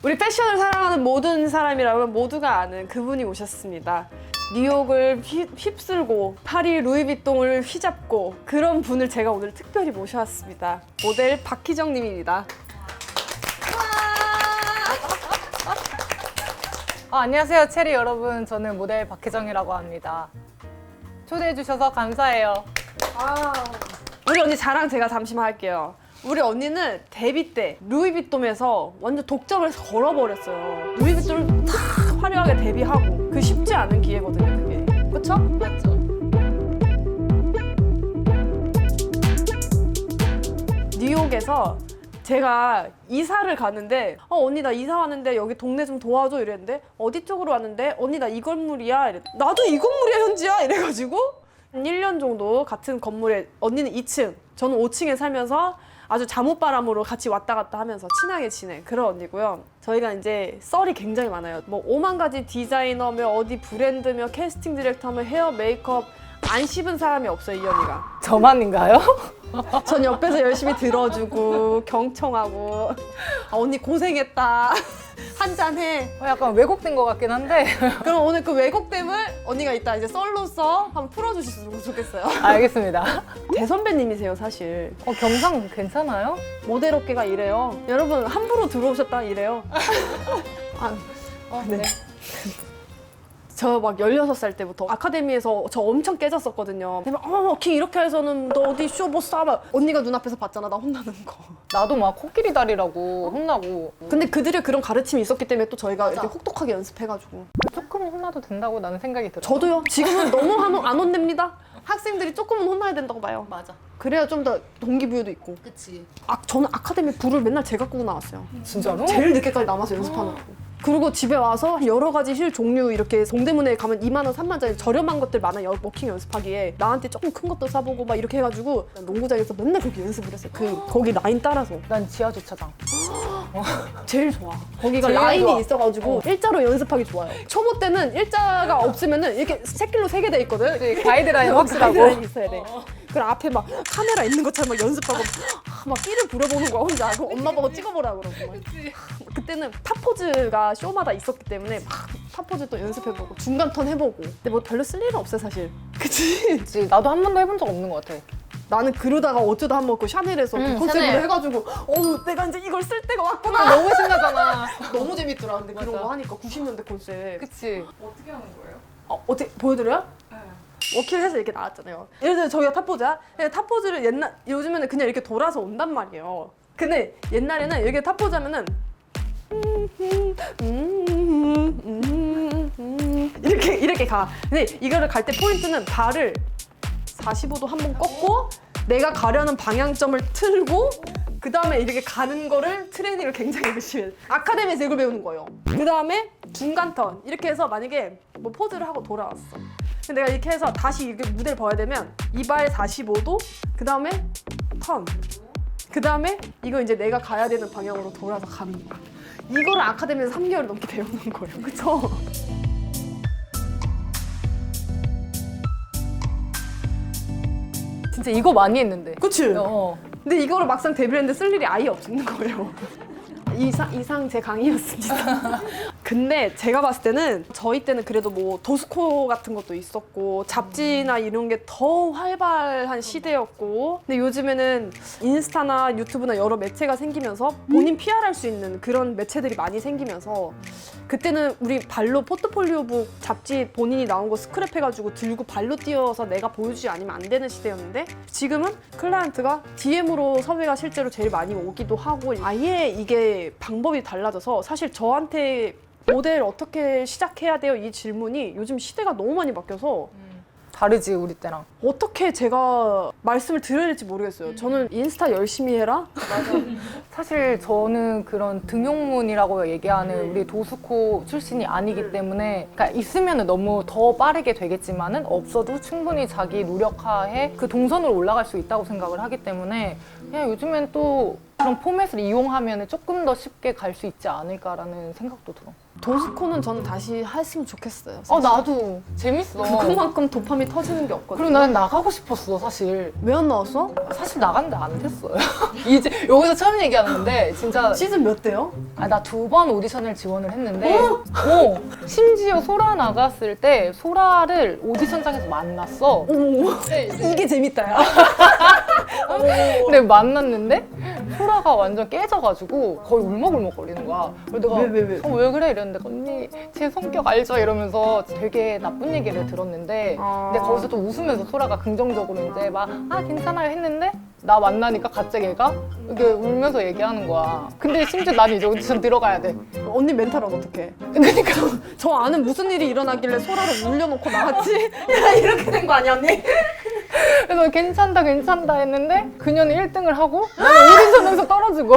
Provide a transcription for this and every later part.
우리 패션을 사랑하는 모든 사람이라면 모두가 아는 그분이 오셨습니다. 뉴욕을 휩쓸고 파리 루이비통을 휘잡고 그런 분을 제가 오늘 특별히 모셔왔습니다. 모델 박희정 님입니다. 안녕하세요 체리 여러분, 저는 모델 박혜정이라고 합니다. 초대해 주셔서 감사해요. 우리 언니 자랑 제가 잠시만 할게요. 우리 언니는 데뷔 때 루이비통에서 완전 독점을 해서 걸어버렸어요. 루이비통을 탁 화려하게 데뷔하고 그 쉽지 않은 기회거든요, 그게. 그쵸? 맞죠? 뉴욕에서 제가 이사를 가는데 언니 나 이사 왔는데 여기 동네 좀 도와줘 이랬는데 어디 쪽으로 왔는데 언니 나 이 건물이야 이래. 나도 이 건물이야 현지야 이래가지고 1년 정도 같은 건물에 언니는 2층 저는 5층에 살면서 아주 잠옷바람으로 같이 왔다 갔다 하면서 친하게 지낸 그런 언니고요. 저희가 이제 썰이 굉장히 많아요. 뭐 5만 가지 디자이너며 어디 브랜드며 캐스팅 디렉터며 헤어 메이크업 안 씹은 사람이 없어요, 이 언니가. 저만인가요? 전 옆에서 열심히 들어주고 경청하고 언니 고생했다 한잔해. 약간 왜곡된 것 같긴 한데. 그럼 오늘 그 왜곡됨을 언니가 이따 이제 썰로서 한번 풀어주셨으면 좋겠어요. 알겠습니다. 대선배님이세요 사실. 경상 괜찮아요? 모델 업계가 이래요. 여러분 함부로 들어오셨다 이래요. 네. 저 막 16살 때부터 아카데미에서 저 엄청 깨졌었거든요. 키 이렇게 해서는 너 어디 쇼 못 쏴봐. 언니가 눈앞에서 봤잖아, 나 혼나는 거. 나도 막 코끼리 다리라고 혼나고. 근데 그들의 그런 가르침이 있었기 때문에 또 저희가 이렇게 혹독하게 연습해가지고. 조금 혼나도 된다고 나는 생각이 들어요. 저도요. 지금은 너무 안 혼냅니다. 학생들이 조금은 혼나야 된다고 봐요. 맞아. 그래야 좀 더 동기부여도 있고. 그치. 저는 아카데미 불을 맨날 제가 끄고 나왔어요. 진짜로? 제일 늦게까지 남아서 연습하느라고. 그리고 집에 와서 여러 가지 실 종류 이렇게 동대문에 가면 2만 원, 3만 원짜리 저렴한 것들 많아요. 워킹 연습하기에. 나한테 조금 큰 것도 사보고 막 이렇게 해가지고 농구장에서 맨날 그렇게 연습을 했어요. 거기 라인 따라서. 난 지하 주차장. 제일 좋아. 거기가 제일 라인이 좋아. 있어가지고 일자로 연습하기 좋아요. 초보 때는 일자가 없으면은 이렇게 새길로 세게 돼 있거든. 가이드라인 확실하고. 가이드라인이 있어야 돼. 그럼 앞에 막 카메라 있는 것처럼 막 연습하고 막 끼를 부려보는 거야 혼자. 그럼 엄마 보고 찍어보라 그러고. 막. 그때는 탑포즈가 쇼마다 있었기 때문에 막 탑포즈 또 연습해보고 중간 턴 해보고. 근데 뭐 별로 쓸 일은 없어요 사실. 그치? 그치. 나도 한 번도 해본 적 없는 것 같아. 나는 그러다가 어쩌다 한번 그 샤넬에서 그 컨셉으로 샤넬. 해가지고 내가 이제 이걸 쓸 때가 왔구나. 너무 신나잖아. 너무 재밌더라. 근데 그런 맞아. 거 하니까 90년대 컨셉. 그치. 어떻게 하는 거예요? 어떻게 보여드려요? 네. 워킹해서 이렇게 나왔잖아요. 예를 들어 저희가 탑포즈야. 탑포즈를 요즘에는 그냥 이렇게 돌아서 온단 말이에요. 근데 옛날에는 이렇게 탑포즈 하면은 이렇게 가. 근데 이거를 갈 때 포인트는 발을 45도 한번 꺾고 내가 가려는 방향점을 틀고 그 다음에 이렇게 가는 거를 트레이닝을 굉장히 열심히 해요. 아카데미에서 이걸 배우는 거예요. 그 다음에 중간 턴 이렇게 해서 만약에 뭐 포즈를 하고 돌아왔어. 근데 내가 이렇게 해서 다시 이렇게 무대를 봐야 되면 이발 45도 그 다음에 턴. 그 다음에 이거 이제 내가 가야 되는 방향으로 돌아서 가는 거야. 이거를 아카데미에서 3개월 넘게 배우는 거예요. 그쵸? 진짜 이거 많이 했는데. 그치? 어. 근데 이거를 막상 데뷔를 했는데 쓸 일이 아예 없는 거예요. 이상 제 강의였습니다. 근데 제가 봤을 때는 저희 때는 그래도 뭐 도스코 같은 것도 있었고 잡지나 이런 게 더 활발한 시대였고 근데 요즘에는 인스타나 유튜브나 여러 매체가 생기면서 본인 PR할 수 있는 그런 매체들이 많이 생기면서 그때는 우리 발로 포트폴리오북 잡지 본인이 나온 거 스크랩해가지고 들고 발로 뛰어서 내가 보여주지 않으면 안 되는 시대였는데 지금은 클라이언트가 DM으로 섭외가 실제로 제일 많이 오기도 하고 아예 이게 방법이 달라져서 사실 저한테 모델 어떻게 시작해야 돼요? 이 질문이 요즘 시대가 너무 많이 바뀌어서 다르지 우리 때랑. 어떻게 제가 말씀을 드려야 될지 모르겠어요. 저는 인스타 열심히 해라? 사실 저는 그런 등용문이라고 얘기하는 우리 도스코 출신이 아니기 때문에 그러니까 있으면 너무 더 빠르게 되겠지만은 없어도 충분히 자기 노력하에 그 동선으로 올라갈 수 있다고 생각을 하기 때문에 그냥 요즘엔 또 그런 포맷을 이용하면 조금 더 쉽게 갈 수 있지 않을까라는 생각도 들어. 도스코는 저는 다시 했으면 좋겠어요. 사실. 나도 재밌어. 그만큼 도파민 터지는 게 없거든. 그리고 난 나가고 싶었어 사실. 왜 안 나왔어? 사실 나간 지 안 됐어요. 이제 여기서 처음 얘기하는 건데 진짜 시즌 몇 대요? 나 2번 오디션을 지원을 했는데 심지어 소라 나갔을 때 소라를 오디션장에서 만났어. 오, 네, 이게 재밌다, 야. 근데 만났는데 소라가 완전 깨져가지고 거의 울먹울먹거리는 거야. 그래서 내가 왜? 왜 그래? 이랬는데 언니 제 성격 알죠? 이러면서 되게 나쁜 얘기를 들었는데 근데 거기서 또 웃으면서 소라가 긍정적으로 이제 막 괜찮아요 했는데 나 만나니까 갑자기 얘가 이게 울면서 얘기하는 거야. 근데 심지어 난 이제 오디션 들어가야 돼. 언니 멘탈은 어떡해? 그러니까 저 아는 무슨 일이 일어나길래 소라를 울려놓고 나왔지? 야, 이렇게 된 거 아니야, 언니? 그래서 괜찮다 했는데 그녀는 1등을 하고 나는 오디션에서 떨어지고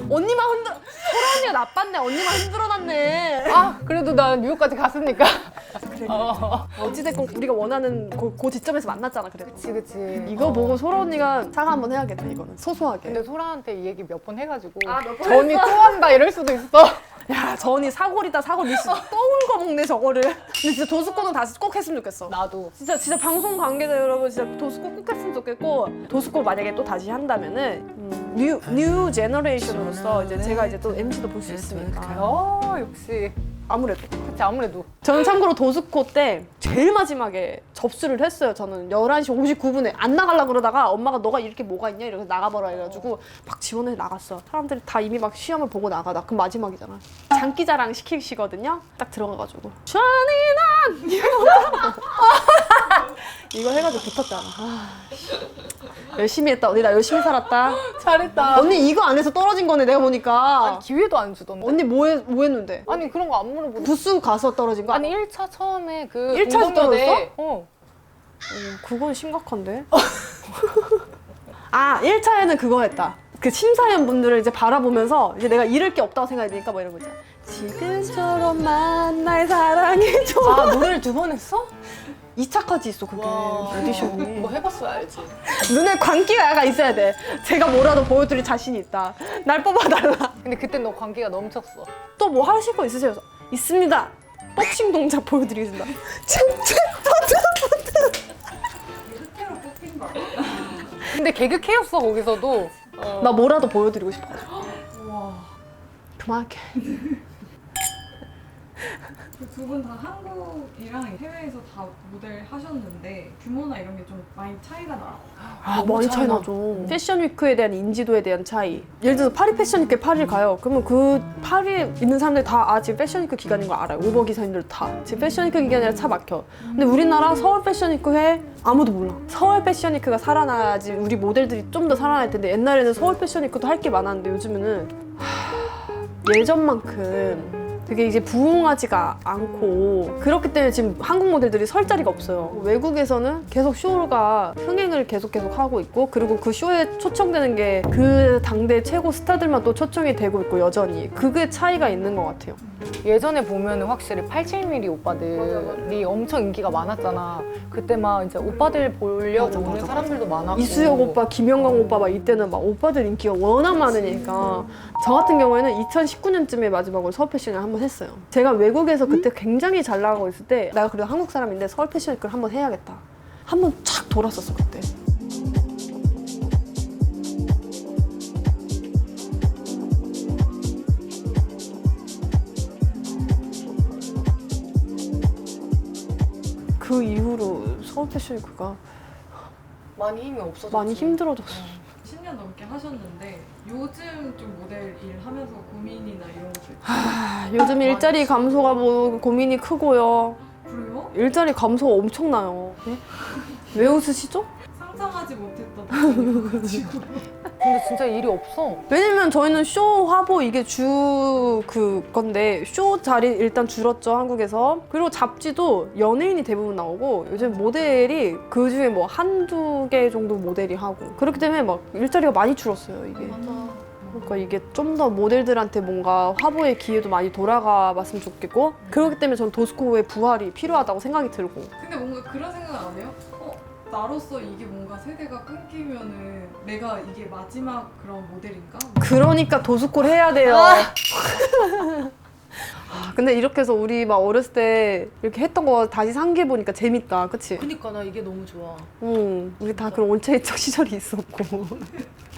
언니만 흔들어. 소라 언니가 나빴네. 언니만 흔들어놨네. 그래도 난 뉴욕까지 갔으니까. 그래. 어찌됐건 우리가 원하는 그 지점에서 만났잖아, 그래도. 그치. 이거 보고 소라 언니가 사과 한번 해야겠다, 이거는. 소소하게. 근데 소라한테 이 얘기 몇 번 해가지고 몇 번 전이 또 한다 이럴 수도 있어. 야, 전이 사골이다, 사골 미씨. 또 울고 먹네, 저거를. 근데 진짜 도스코는 다시 꼭 했으면 좋겠어. 나도. 진짜 방송 관계자 여러분 진짜 도스코 꼭 했으면 좋겠고 도스코 만약에 또 다시 한다면은 뉴 제너레이션으로서 이제 제가 이제 또 MC도 볼 수 있으니까 역시. 아무래도 그치 아무래도. 저는 참고로 도스코 때 제일 마지막에 접수를 했어요. 저는 11시 59분에 안 나가려고 그러다가 엄마가 너가 이렇게 뭐가 있냐 이러면서 나가봐라 해가지고 막 지원해서 나갔어. 사람들이 다 이미 막 시험을 보고 나가. 나 그럼 마지막이잖아. 장기자랑 시키시거든요. 딱 들어가가지고 샤니난 이거 해가지고 붙었잖아. 열심히 했다. 언니 나 열심히 살았다. 잘했다. 언니 이거 안 해서 떨어진 거네 내가 보니까. 기회도 안 주던데. 언니 뭐 했는데? 아니 그런 거 안 물어보고. 부스 가서 떨어진 거? 아니 1차 처음에 그 1차에서 운동연대. 그건 심각한데? 1차에는 그거 했다. 그 심사위원 분들을 이제 바라보면서 이제 내가 잃을 게 없다고 생각하니까 뭐 이런 거 있잖아. 지금처럼만 날 사랑해줘. 노래를 2번 했어? 2차까지 있어 그게 오디션이. 뭐 해봤어야 알지. 눈에 광기가 약간 있어야 돼. 제가 뭐라도 보여드릴 자신이 있다. 날 뽑아달라. 근데 그때 너 관계가 넘쳤어. 또 뭐 하실 거 있으세요? 있습니다. 복싱 동작 보여드리겠습니다. 근데 개그 캐였어 거기서도. 나 뭐라도 보여드리고 싶어가지고. 그만할게. 두 분 다 한국이랑 해외에서 다 모델 하셨는데 규모나 이런 게 좀 많이 차이가 나요? 많이 차이 나죠. 패션 위크에 대한 인지도에 대한 차이. 예를 들어서 파리 패션 위크에 파리를 가요. 그러면 그 파리에 있는 사람들이 다 지금 패션 위크 기간인 걸 알아요. 우버 기사님들 다. 지금 패션 위크 기간이라 차 막혀. 근데 우리나라 서울 패션 위크에 아무도 몰라. 서울 패션 위크가 살아나야지 우리 모델들이 좀 더 살아날 텐데 옛날에는 서울 패션 위크도 할 게 많았는데 요즘에는 예전만큼 되게 이제 부흥하지가 않고 그렇기 때문에 지금 한국 모델들이 설 자리가 없어요. 외국에서는 계속 쇼가 흥행을 계속 하고 있고 그리고 그 쇼에 초청되는 게 그 당대 최고 스타들만 또 초청이 되고 있고 여전히 그게 차이가 있는 것 같아요. 예전에 보면은 확실히 87mm 오빠들이 엄청 인기가 많았잖아. 그때 막 이제 오빠들 보려고 오는 사람들도 많았고. 이수혁 오빠, 김영광 오빠 막 이때는 막 오빠들 인기가 워낙 많으니까 저 같은 경우에는 2019년쯤에 마지막으로 서울 패션을 한번 했어요. 제가 외국에서 그때 굉장히 잘 나가고 있을 때 내가 그래도 한국 사람인데 서울 패션 위크를 한번 해야겠다. 한번 촥 돌았었어 그때. 그 이후로 서울 패션 위크가 많이 힘이 없어졌지. 많이 힘들어졌어. 10년 넘게 하셨는데 요즘 좀 모델 일 하면서 고민이나 이런 것도 요즘 일자리 감소가 뭐 고민이 크고요. 그래요? 일자리 감소가 엄청나요. 네? 왜 웃으시죠? 상상하지 못했던 답변이어가지고 근데 진짜 일이 없어. 왜냐면 저희는 쇼 화보 이게 주 건데 쇼 자리 일단 줄었죠 한국에서. 그리고 잡지도 연예인이 대부분 나오고 요즘 모델이 그 중에 뭐 한두 개 정도 모델이 하고 그렇기 때문에 막 일자리가 많이 줄었어요 이게. 그러니까 이게 좀 더 모델들한테 뭔가 화보의 기회도 많이 돌아가 봤으면 좋겠고 그렇기 때문에 저는 도스코의 부활이 필요하다고 생각이 들고. 근데 뭔가 그런 생각은 안 해요? 나로서 이게 뭔가 세대가 끊기면은 내가 이게 마지막 그런 모델인가? 그러니까 도수콜 해야 돼요. 근데 이렇게 해서 우리 막 어렸을 때 이렇게 했던 거 다시 상기해 보니까 재밌다, 그치? 그니까 나 이게 너무 좋아. 우리 다 그런 온체이적 시절이 있었고.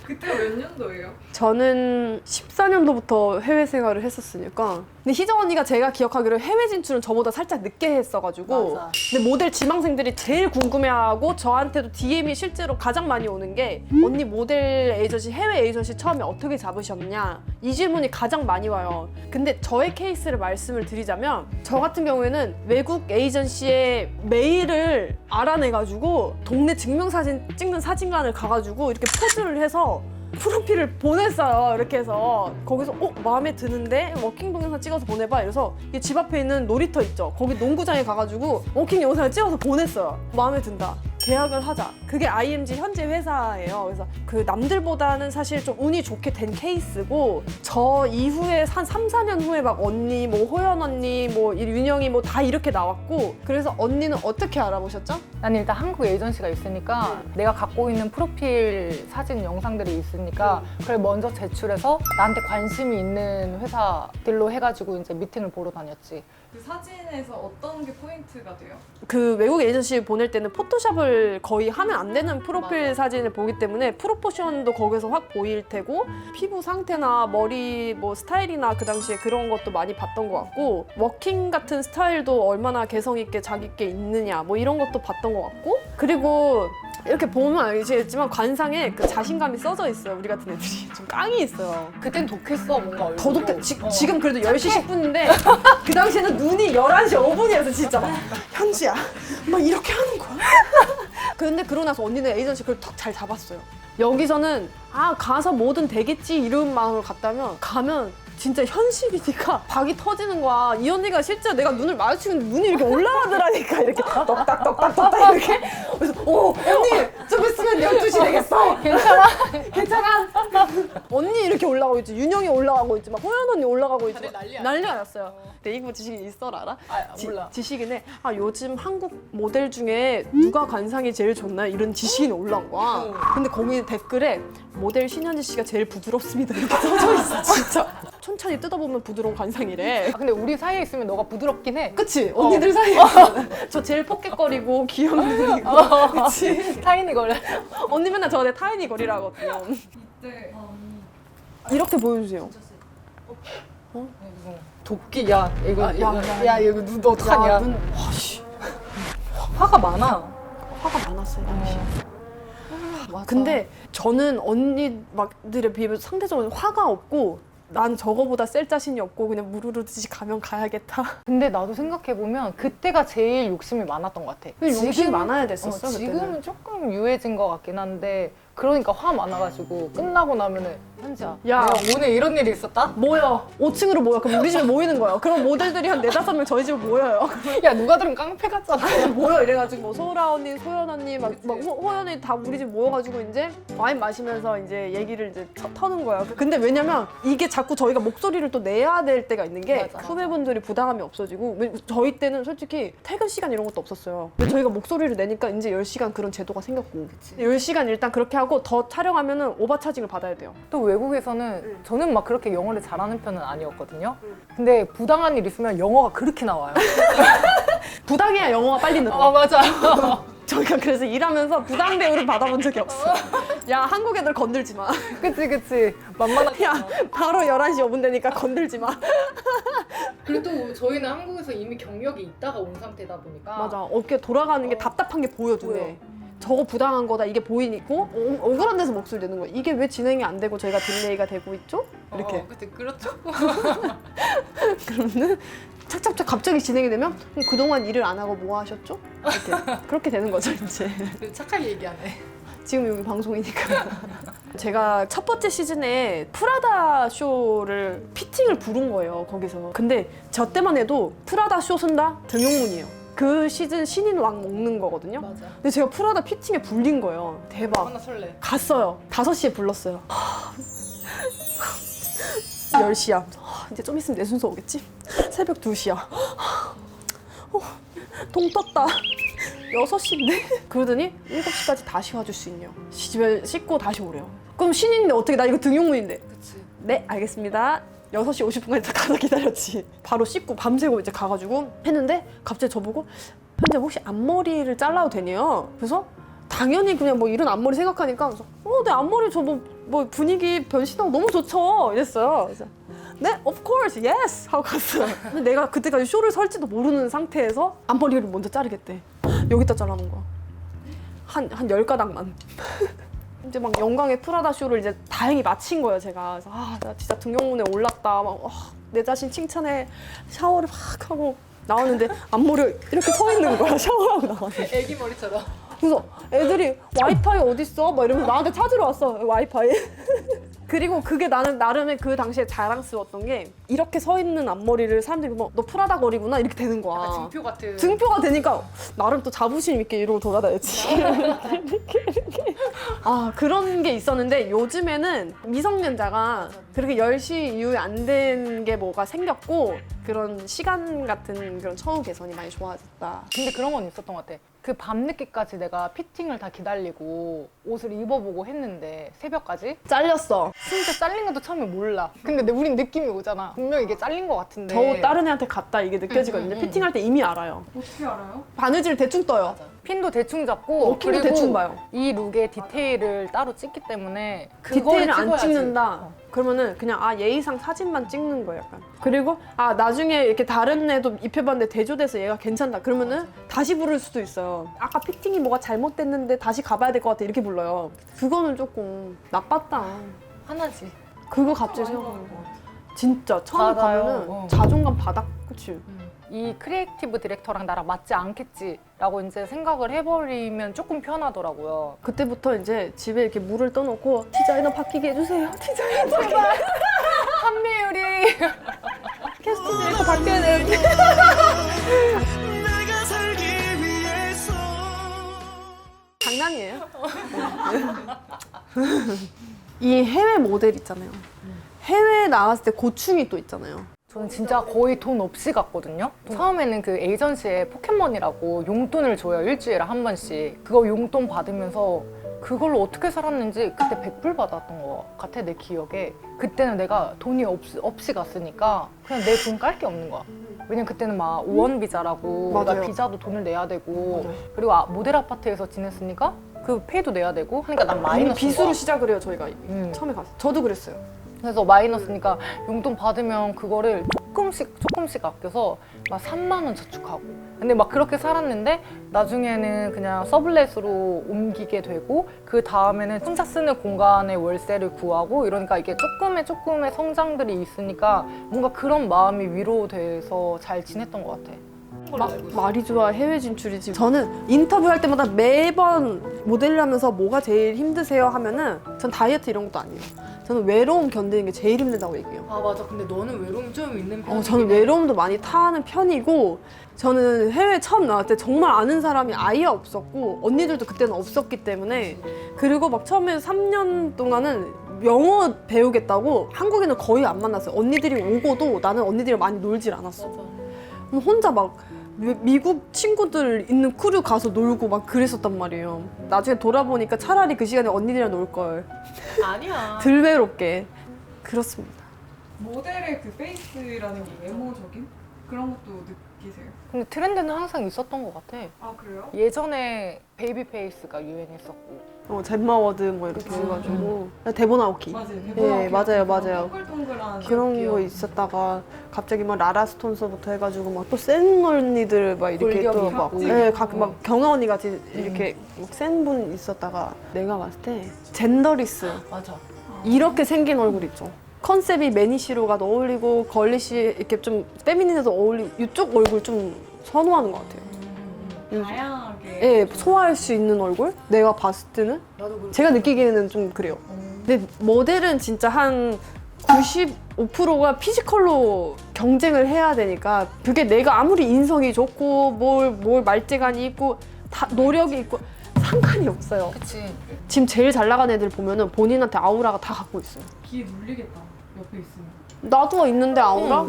그때가 몇 년도예요? 저는 14년도부터 해외 생활을 했었으니까. 근데 희정 언니가 제가 기억하기로 해외 진출은 저보다 살짝 늦게 했어가지고. 맞아. 근데 모델 지망생들이 제일 궁금해하고 저한테도 DM이 실제로 가장 많이 오는 게 언니 모델 에이전시, 해외 에이전시 처음에 어떻게 잡으셨냐? 이 질문이 가장 많이 와요. 근데 저의 케이스를 말씀을 드리자면 저 같은 경우에는 외국 에이전시의 메일을 알아내가지고 동네 증명사진 찍는 사진관을 가가지고 이렇게 포즈를 해서 프로필을 보냈어요. 이렇게 해서 거기서 마음에 드는데 워킹 동영상 찍어서 보내봐. 이래서 이 집 앞에 있는 놀이터 있죠. 거기 농구장에 가가지고 워킹 영상을 찍어서 보냈어요. 마음에 든다. 계약을 하자. 그게 IMG 현재 회사예요. 그래서 그 남들보다는 사실 좀 운이 좋게 된 케이스고 저 이후에 한 3, 4년 후에 막 언니, 뭐 호연 언니, 뭐 윤영이 뭐 다 이렇게 나왔고 그래서 언니는 어떻게 알아보셨죠? 난 일단 한국 에이전시가 있으니까 내가 갖고 있는 프로필 사진 영상들이 있으니까 그걸 먼저 제출해서 나한테 관심이 있는 회사들로 해가지고 이제 미팅을 보러 다녔지. 그 사진에서 어떤 게 포인트가 돼요? 그 외국 에이전시 보낼 때는 포토샵을 거의 하면 안 되는 프로필 맞아. 사진을 보기 때문에 프로포션도 거기서 확 보일 테고 피부 상태나 머리 뭐 스타일이나 그 당시에 그런 것도 많이 봤던 것 같고 워킹 같은 스타일도 얼마나 개성 있게 자기 게 있느냐 뭐 이런 것도 봤던 것 같고 그리고 이렇게 보면 알겠지만 관상에 그 자신감이 써져 있어요. 우리 같은 애들이 좀 깡이 있어요. 그땐 독했어 뭔가 얼굴. 더 독해. 지금 그래도 10시 10분인데 그 당시에는 눈이 11시 5분이어서 진짜 막 현지야 막 이렇게 하는 거야. 근데 그러고 나서 언니는 에이전시 그걸 탁 잘 잡았어요. 여기서는 가서 뭐든 되겠지 이런 마음으로 갔다면 가면 진짜 현실이니까 박이 터지는 거야. 이 언니가 실제 내가 눈을 마주치는데 눈이 이렇게 올라가더라니까. 이렇게 떡딱떡딱떡딱 이렇게. 그래서 언니 좀 있으면 12시 되겠어. 괜찮아? 괜찮아? 언니 이렇게 올라가고 있지. 윤영이 올라가고 있지. 막 호연 언니 올라가고 있지. 다들 난리야. 난리가 났어요. 네이버 지식인 있어라 알아? 몰라. 지식인에 요즘 한국 모델 중에 누가 관상이 제일 좋나 이런 지식인이 올라온 거야. 근데 거기 댓글에 모델 신현지 씨가 제일 부드럽습니다 이렇게 써져 있어. 진짜 천천히 뜯어보면 부드러운 관상이래. 근데 우리 사이에 있으면 너가 부드럽긴 해. 그치? 언니들 사이에 저 제일 포켓거리고 귀염둥이고 그치? 타인이 걸려. 언니 맨날 저한테 타이니 거리라거든요. 이때 이렇게 보여주세요. 도끼 야 이거 야, 이거 눈 어떡하냐. 눈 와씨 화가 많아. 화가 많았어요 당시. 맞아. 근데 저는 언니들에 비해서 상대적으로 화가 없고 난 저거보다 셀 자신이 없고 그냥 무르르듯이 가면 가야겠다. 근데 나도 생각해보면 그때가 제일 욕심이 많았던 것 같아. 욕심이 많아야 됐었어. 그때는. 지금은 조금 유해진 것 같긴 한데 그러니까 화 많아가지고 끝나고 나면은 현지야 야. 내가 오늘 이런 일이 있었다? 모여. 5층으로 모여. 그럼 우리 집에 모이는 거예요. 그럼 모델들이 한 4-5명 저희 집에 모여요. 야 누가 들으면 깡패 같잖아. 모여 이래가지고 뭐 소라 언니, 소연 언니, 막 호연 언니 다 우리 집 모여가지고 이제 와인 마시면서 이제 얘기를 이제 터는 거예요. 근데 왜냐면 이게 자꾸 저희가 목소리를 또 내야 될 때가 있는 게 맞아. 후배분들이 부담감이 없어지고 저희 때는 솔직히 퇴근 시간 이런 것도 없었어요. 근데 저희가 목소리를 내니까 이제 10시간 그런 제도가 생겼고 10시간 일단 그렇게 하고 더 촬영하면은 오버 차징을 받아야 돼요. 또 외국에서는 저는 막 그렇게 영어를 잘하는 편은 아니었거든요. 근데 부당한 일 있으면 영어가 그렇게 나와요. 부당해야 영어가 빨리 늘어. 맞아. 저희가 그래서 일하면서 부당 대우를 받아본 적이 없어. 야 한국 애들 건들지 마. 그치 만만하게. 야 바로 11시 5분 되니까 건들지 마. 그래도 저희는 한국에서 이미 경력이 있다가 온 상태다 보니까 맞아. 어깨 돌아가는 게 답답한 게 보여 눈에. 저거 부당한 거다 이게 보이고 억울한 데서 목소리 내는 거야. 이게 왜 진행이 안 되고 저희가 딜레이가 되고 있죠? 이렇게. 그때 그렇죠. 그러면은 착착착 갑자기 진행이 되면 그동안 일을 안 하고 뭐 하셨죠? 이렇게 그렇게 되는 거죠 이제. 착하게 얘기하네. 지금 여기 방송이니까. 제가 첫 번째 시즌에 프라다 쇼를 피팅을 부른 거예요 거기서. 근데 저 때만 해도 프라다 쇼 쓴다? 등용문이에요. 그 시즌 신인 왕 먹는 거거든요. 맞아. 근데 제가 프라다 피팅에 불린 거예요. 대박. 하나 설레. 갔어요. 5시에 불렀어요. 10시야. 이제 좀 있으면 내 순서 오겠지? 새벽 2시야. 동 떴다. 6시인데? 그러더니 7시까지 다시 와줄 수 있냐. 집에 씻고 다시 오래요. 그럼 신인인데 어떻게, 나 이거 등용문인데. 그치. 네, 알겠습니다. 6시 50분까지 가서 기다렸지. 바로 씻고 밤새고 이제 가가지고 했는데 갑자기 저보고 편집 혹시 앞머리를 잘라도 되냐요? 그래서 당연히 그냥 뭐 이런 앞머리 생각하니까 그래서 내 앞머리 저 뭐 분위기 변신하고 너무 좋죠 이랬어요. 그래서 네, of course, yes 하고 갔어요. 근데 내가 그때까지 쇼를 설지도 모르는 상태에서 앞머리를 먼저 자르겠대. 여기다 잘라놓은 거야. 한 10가닥만. 이제 막 영광의 프라다 쇼를 이제 다행히 마친 거예요, 제가. 그래서 나 진짜 등용문에 올랐다. 막 내 자신 칭찬해. 샤워를 막 하고 나왔는데 앞머리 이렇게 서 있는 거야, 샤워하고 나왔는데. 애기 머리처럼. 그래서 애들이 와이파이 어딨어? 막 이러면서 나한테 찾으러 왔어, 와이파이. 그리고 그게 나는 나름의 그 당시에 자랑스러웠던 게 이렇게 서 있는 앞머리를 사람들이 보면 너 프라다 거리구나 이렇게 되는 거야. 약간 증표 같은. 증표가 되니까 나름 또 자부심 있게 이러고 돌아다녔지. 이렇게. 그런 게 있었는데 요즘에는 미성년자가 그렇게 10시 이후에 안 된 게 뭐가 생겼고 그런 시간 같은 그런 처우 개선이 많이 좋아졌다. 근데 그런 건 있었던 것 같아. 그 밤늦게까지 내가 피팅을 다 기다리고 옷을 입어보고 했는데 새벽까지 잘렸어. 진짜 잘린 것도 처음에 몰라. 근데 우린 느낌이 오잖아. 분명히 이게 잘린 것 같은데. 저 다른 애한테 갔다 이게 느껴지거든요. 피팅할 때 이미 알아요. 어떻게 알아요? 바느질 대충 떠요. 맞아. 핀도 대충 잡고 핀도 그리고 대충 봐요. 이 룩의 디테일을 따로 찍기 때문에 디테일을 안 찍어야지. 찍는다. 그러면은 그냥 예의상 사진만 찍는 거예요, 약간. 그리고 나중에 이렇게 다른 애도 입혀봤는데 대조돼서 얘가 괜찮다. 그러면은 다시 부를 수도 있어요. 아까 피팅이 뭐가 잘못됐는데 다시 가봐야 될 것 같아. 이렇게 불러요. 그거는 조금 나빴다. 하나지. 그거 갑자기 생각하는 거. 진짜 처음에 맞아요. 가면은 자존감 바닥. 그치? 이 크리에이티브 디렉터랑 나랑 맞지 않겠지라고 이제 생각을 해버리면 조금 편하더라고요. 그때부터 이제 집에 이렇게 물을 떠놓고 디자이너 바뀌게 해주세요. 디자이너 제발. 판매율이 캐스팅 디렉터 바뀌어야 되는데. 내가 살기 위해서 장난이에요. 이 해외 모델 있잖아요. 해외에 나갔을 때 고충이 또 있잖아요. 저는 진짜 거의 돈 없이 갔거든요. 처음에는 그 에이전시에 포켓몬이라고 용돈을 줘요. 일주일에 한 번씩. 그거 용돈 받으면서 그걸로 어떻게 살았는지 그때 100불 받았던 것 같아, 내 기억에. 그때는 내가 돈이 없이 갔으니까 그냥 내 돈 깔 게 없는 거야. 왜냐면 그때는 막 5원 비자라고 맞아요. 나 비자도 돈을 내야 되고 맞아요. 그리고 모델 아파트에서 지냈으니까 그 페이도 내야 되고 하니까 난 이미 마이너스. 빚으로 시작을 해요, 저희가. 처음에 갔어요. 저도 그랬어요. 그래서 마이너스니까 용돈 받으면 그거를 조금씩 아껴서 막 3만 원 저축하고. 근데 막 그렇게 살았는데 나중에는 그냥 서블렛으로 옮기게 되고 그 다음에는 혼자 쓰는 공간에 월세를 구하고 이러니까 이게 조금의 성장들이 있으니까 뭔가 그런 마음이 위로돼서 잘 지냈던 것 같아. 말이 좋아 해외 진출이지. 저는 인터뷰할 때마다 매번 모델을 하면서 뭐가 제일 힘드세요 하면은 전 다이어트 이런 것도 아니에요. 저는 외로움 견디는 게 제일 힘들다고 얘기해요. 아 맞아. 근데 너는 외로움 좀 있는 편이긴 저는 외로움도 많이 타는 편이고 저는 해외 처음 나왔을 때 정말 아는 사람이 아예 없었고 언니들도 그때는 없었기 때문에 그리고 막 처음에 3년 동안은 영어 배우겠다고 한국에는 거의 안 만났어요. 언니들이 오고도 나는 언니들이랑 많이 놀질 않았어. 혼자 막 미국 친구들 있는 크루 가서 놀고 막 그랬었단 말이에요. 나중에 돌아보니까 차라리 그 시간에 언니들이랑 놀걸. 아니야. 덜 외롭게. 그렇습니다. 모델의 그 페이스라는 게 외모적인 그런 것도 느끼세요? 근데 트렌드는 항상 있었던 것 같아. 아 그래요? 예전에 베이비 페이스가 유행했었고. 젠마워드 뭐 이렇게 해가지고 대본 아웃키. 맞아요. 예, 맞아요. 동글동글한 그런 귀여워. 거 있었다가 갑자기 막 라라 스톤서부터 해가지고 막 또 센 언니들 막 이렇게 골격이 또 막 있고. 예, 막 경아 언니 같이 이렇게 센 분 있었다가 내가 봤을 때 젠더리스 맞아. 이렇게 생긴 얼굴 있죠. 컨셉이 매니시로가 어울리고 걸리시 이렇게 좀 페미닌해도 어울리고 이쪽 얼굴 좀 선호하는 것 같아요. 다양하게 예, 소화할 수 있는 얼굴? 내가 봤을 때는 나도 그렇게. 제가 느끼기에는 좀 그래요. 근데 모델은 진짜 한 95%가 피지컬로 경쟁을 해야 되니까 그게 내가 아무리 인성이 좋고 뭘 말재간이 있고 다 노력이 있고 상관이 없어요. 그치. 지금 제일 잘 나가는 애들 보면은 본인한테 아우라가 다 갖고 있어요. 귀에 눌리겠다 옆에 있으면 나도 있는데 아우라?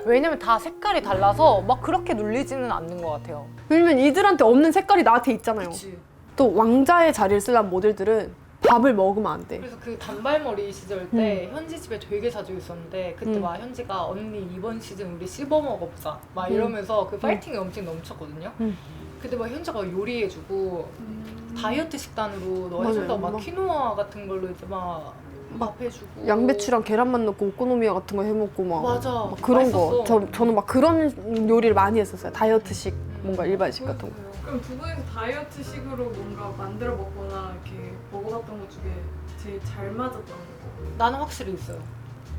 왜냐면 다 색깔이 달라서 막 그렇게 눌리지는 않는 것 같아요. 왜냐면 이들한테 없는 색깔이 나한테 있잖아요. 그치. 또 왕자의 자리를 쓰려는 모델들은 밥을 먹으면 안 돼. 그래서 그 단발머리 시절 때 현지 집에 되게 자주 있었는데 그때 막 현지가 언니 이번 시즌 우리 씹어 먹어보자 막 이러면서 그 파이팅이 엄청 넘쳤거든요. 근데 막 현지가 요리해주고 다이어트 식단으로 너 맞아요. 해준다고 막 막- 키노아 같은 걸로 이제 막 해주고 양배추랑 계란만 넣고 오코노미야 같은 거 해먹고 막, 맞아. 막 그런 거. 맛있었어. 저는 막 그런 요리를 많이 했었어요. 다이어트식 뭔가 일반식 같은 거. 그럼 두 분이서 다이어트식으로 뭔가 만들어 먹거나 이렇게 먹어봤던 것 중에 제일 잘 맞았던 거? 나는 확실히 있어요.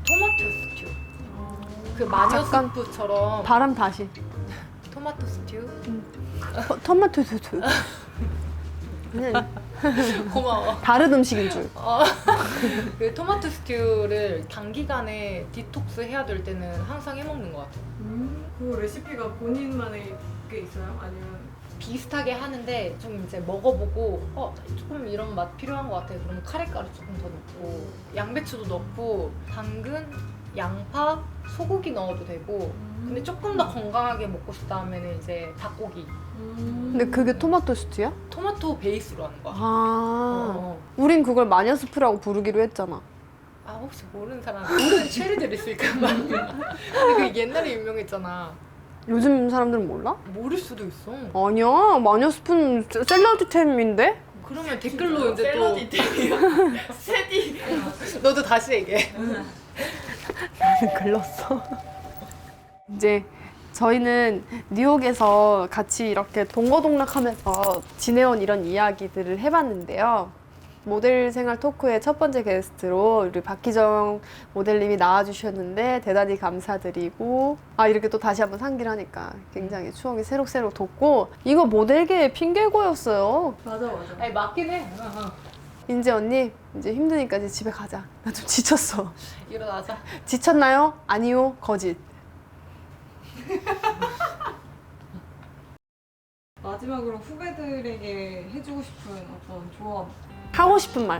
토마토 스튜. 그 마녀 잠깐. 스프처럼 바람 다시. 토마토 스튜. 토마토 소스. 그냥 고마워. 다른 음식인 줄. 그 토마토 스튜를 단기간에 디톡스 해야 될 때는 항상 해먹는 것 같아요. 그 레시피가 본인만의 게 있어요? 아니면 비슷하게 하는데 좀 이제 먹어보고 조금 이런 맛 필요한 것 같아. 그러면 카레가루 조금 더 넣고 양배추도 넣고 당근, 양파, 소고기 넣어도 되고 근데 조금 더 건강하게 먹고 싶다 하면 이제 닭고기 근데 그게 토마토 스튜야? 토마토 베이스로 하는 거야. 아, 우린 그걸 마녀 스프라고 부르기로 했잖아. 아 혹시 모르는 사람 모르는 체리들 있을까 봐. 근데 그 옛날에 유명했잖아. 요즘 사람들은 몰라? 모를 수도 있어. 아니야, 마녀 스프는 샐러드템인데? 그러면 댓글로 이제 또 샐러디템이요? 세디 너도 다시 얘기해. 나는 글렀어. 이제 저희는 뉴욕에서 같이 이렇게 동거동락하면서 지내온 이런 이야기들을 해봤는데요. 모델 생활 토크의 첫 번째 게스트로 우리 박희정 모델님이 나와주셨는데 대단히 감사드리고 이렇게 또 다시 한번 상기를 하니까 굉장히 추억이 새록새록 돋고 이거 모델계의 핑계고였어요. 맞아. 아니 맞긴 해. 인재 언니 이제 힘드니까 이제 집에 가자. 나 좀 지쳤어. 일어나자. 지쳤나요? 아니요. 거짓. 마지막으로 후배들에게 해주고 싶은 어떤 조언. 하고 싶은 말.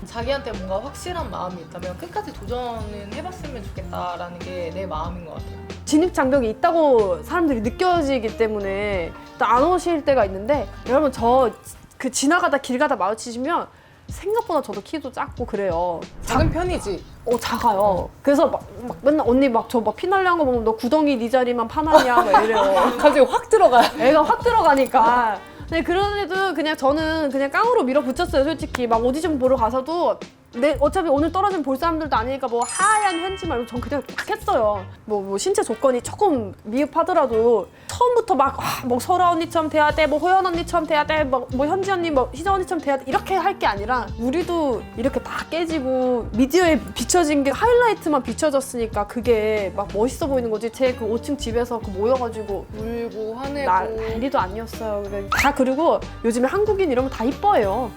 자기한테 뭔가 확실한 마음이 있다면 끝까지 도전은 해봤으면 좋겠다라는 게 내 마음인 것 같아요. 진입 장벽이 있다고 사람들이 느껴지기 때문에 또 안 오실 때가 있는데 여러분 저 그 지나가다 길 가다 마주치시면 생각보다 저도 키도 작고 그래요. 작은 편이지. 작아요. 그래서 막 맨날 언니 막 저 막 피날리한 거 보면 너 구덩이 네 자리만 파놨냐 막 이래요. 갑자기 확 들어가. 애가 확 들어가니까. 근데 그런데도 그냥 저는 그냥 깡으로 밀어붙였어요, 솔직히. 막 오디션 보러 가서도 어차피 오늘 떨어지면 볼 사람들도 아니니까 뭐 하얀 현지 말고 전 그냥 막 했어요. 뭐 신체 조건이 조금 미흡하더라도 처음부터 뭐 설아 언니처럼 돼야 돼, 뭐 호연 언니처럼 돼야 돼, 뭐 현지 언니, 뭐 희정 언니처럼 돼야 돼 이렇게 할 게 아니라 우리도 이렇게 다 깨지고 미디어에 비춰진 게 하이라이트만 비춰졌으니까 그게 막 멋있어 보이는 거지. 제 그 5층 집에서 그 모여가지고 울고 화내고. 난리도 아니었어요. 그리고 요즘에 한국인 이러면 다 이뻐해요.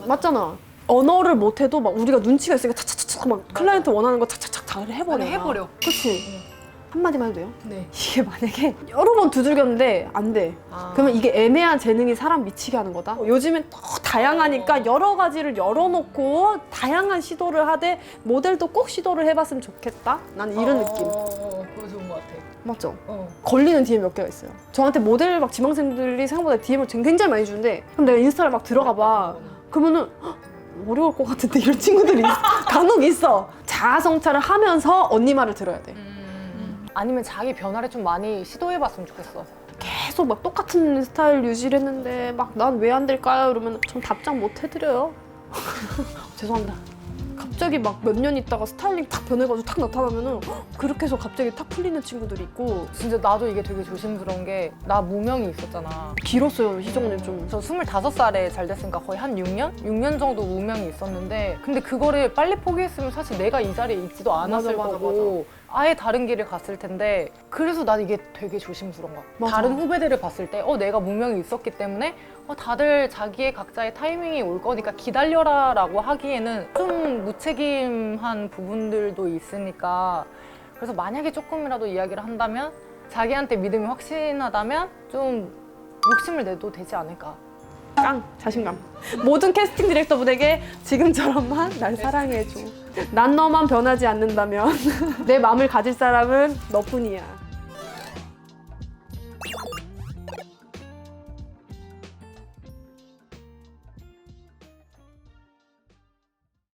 맞잖아. 언어를 못해도 막 우리가 눈치가 있으니까 차차차차 막 클라이언트 원하는 거 차차차차 잘 해버려. 아니, 해버려. 그치? 한마디만 해도 돼요? 네. 이게 만약에 여러 번 두들겼는데 안 돼. 그러면 이게 애매한 재능이 사람 미치게 하는 거다. 요즘엔 더 다양하니까 여러 가지를 열어놓고 다양한 시도를 하되 모델도 꼭 시도를 해봤으면 좋겠다. 나는 이런 느낌. 그거 좋은 것 같아. 맞죠? 걸리는 DM 몇 개가 있어요. 저한테 모델 막 지망생들이 생각보다 DM을 굉장히 많이 주는데 그럼 내가 인스타를 막 들어가 봐. 그러면은 헉, 어려울 것 같은데 이런 친구들이 간혹 있어. 자아 성찰을 하면서 언니 말을 들어야 돼. 아니면 자기 변화를 좀 많이 시도해봤으면 좋겠어. 계속 막 똑같은 스타일 유지를 했는데 막 난 왜 안 될까요? 이러면 전 답장 못 해드려요. 죄송합니다. 갑자기 막 몇 년 있다가 스타일링 탁 변해가지고 탁 나타나면은 그렇게 해서 갑자기 탁 풀리는 친구들이 있고. 진짜 나도 이게 되게 조심스러운 게 나 무명이 있었잖아. 길었어요, 희정님 좀. 저 25살에 잘 됐으니까 거의 한 6년? 6년 정도 무명이 있었는데 근데 그거를 빨리 포기했으면 사실 내가 이 자리에 있지도 않았을 맞아, 거고 아예 다른 길을 갔을 텐데 그래서 난 이게 되게 조심스러운 거야. 맞아. 다른 후배들을 봤을 때 내가 무명이 있었기 때문에 다들 자기의 각자의 타이밍이 올 거니까 기다려라 라고 하기에는 좀 무책임한 부분들도 있으니까 그래서 만약에 조금이라도 이야기를 한다면 자기한테 믿음이 확신하다면 좀 욕심을 내도 되지 않을까. 깡! 자신감. 모든 캐스팅 디렉터분에게 지금처럼만 날 사랑해줘. 난 너만 변하지 않는다면 내 마음을 가질 사람은 너뿐이야.